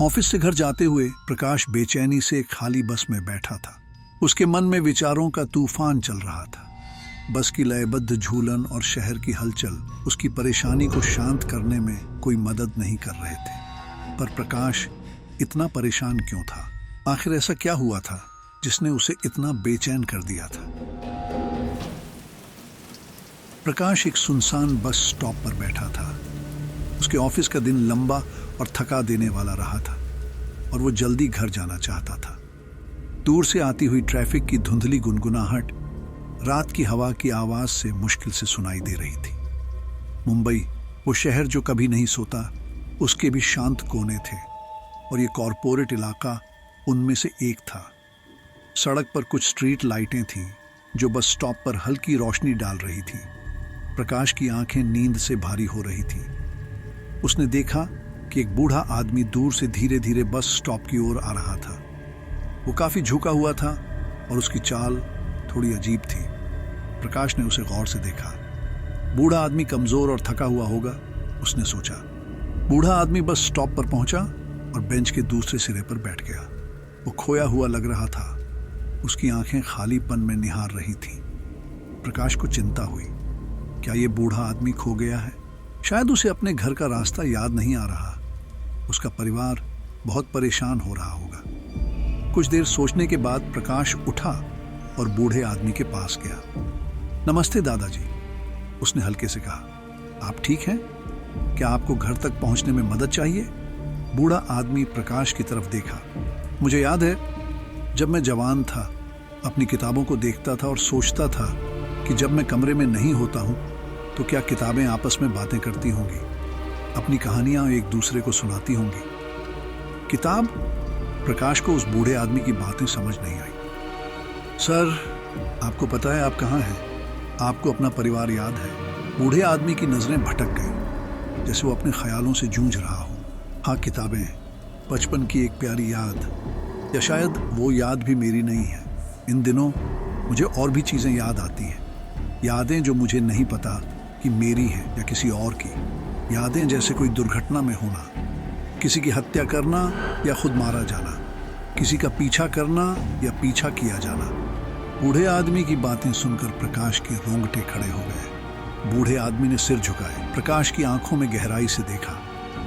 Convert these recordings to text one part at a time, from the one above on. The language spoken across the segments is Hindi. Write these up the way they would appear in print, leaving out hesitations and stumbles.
ऑफिस से घर जाते हुए प्रकाश बेचैनी से एक खाली बस में बैठा था। उसके मन में विचारों का तूफान चल रहा था। बस की लयबद्ध झूलन और शहर की हलचल उसकी परेशानी को शांत करने में कोई मदद नहीं कर रहे थे। पर प्रकाश इतना परेशान क्यों था? आखिर ऐसा क्या हुआ था जिसने उसे इतना बेचैन कर दिया था? प्रकाश एक सुनसान बस स्टॉप पर बैठा था। उसके ऑफिस का दिन लंबा और थका देने वाला रहा था और वो जल्दी घर जाना चाहता था। दूर से आती हुई ट्रैफिक की धुंधली गुनगुनाहट रात की हवा की आवाज से मुश्किल से सुनाई दे रही थी। मुंबई, वो शहर जो कभी नहीं सोता, उसके भी शांत कोने थे और ये कॉरपोरेट इलाका उनमें से एक था। सड़क पर कुछ स्ट्रीट लाइटें थीं जो बस स्टॉप पर हल्की रोशनी डाल रही थी। प्रकाश की आंखें नींद से भारी हो रही थीं। उसने देखा कि एक बूढ़ा आदमी दूर से धीरे धीरे बस स्टॉप की ओर आ रहा था। वो काफी झुका हुआ था और उसकी चाल थोड़ी अजीब थी। प्रकाश ने उसे गौर से देखा। बूढ़ा आदमी कमजोर और थका हुआ होगा, उसने सोचा। बूढ़ा आदमी बस स्टॉप पर पहुंचा और बेंच के दूसरे सिरे पर बैठ गया। वो खोया हुआ लग रहा था। उसकी आंखें खालीपन में निहार रही थीं। प्रकाश को चिंता हुई। क्या ये बूढ़ा आदमी खो गया है? शायद उसे अपने घर का रास्ता याद नहीं आ रहा। उसका परिवार बहुत परेशान हो रहा होगा। कुछ देर सोचने के बाद प्रकाश उठा और बूढ़े आदमी के पास गया। नमस्ते दादाजी, उसने हल्के से कहा। आप ठीक हैं? क्या आपको घर तक पहुंचने में मदद चाहिए? बूढ़ा आदमी प्रकाश की तरफ देखा। मुझे याद है, जब मैं जवान था, अपनी किताबों को देखता था और सोचता था कि जब मैं कमरे में नहीं होता हूं तो क्या किताबें आपस में बातें करती होंगी, अपनी कहानियां एक दूसरे को सुनाती होंगी। किताब? प्रकाश को उस बूढ़े आदमी की बातें समझ नहीं आई। सर, आपको पता है आप कहाँ हैं? आपको अपना परिवार याद है? बूढ़े आदमी की नजरें भटक गई, जैसे वो अपने ख्यालों से जूझ रहा हो। हाँ, किताबें, बचपन की एक प्यारी याद, या शायद वो याद भी मेरी नहीं है। इन दिनों मुझे और भी चीजें याद आती हैं, यादें जो मुझे नहीं पता कि मेरी हैं या किसी और की। यादें जैसे कोई दुर्घटना में होना, किसी की हत्या करना या खुद मारा जाना, किसी का पीछा करना या पीछा किया जाना। बूढ़े आदमी की बातें सुनकर प्रकाश के रोंगटे खड़े हो गए। बूढ़े आदमी ने सिर झुकाए, प्रकाश की आंखों में गहराई से देखा।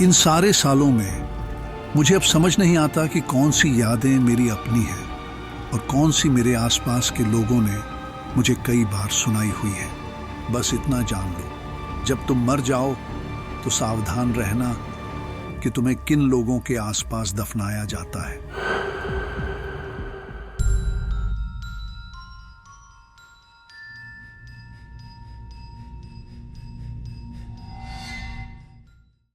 इन सारे सालों में मुझे अब समझ नहीं आता कि कौन सी यादें मेरी अपनी हैं और कौन सी मेरे आसपास के लोगों ने मुझे कई बार सुनाई हुई है। बस इतना जान लो, जब तुम मर जाओ तो सावधान रहना कि तुम्हें किन लोगों के आसपास दफनाया जाता है।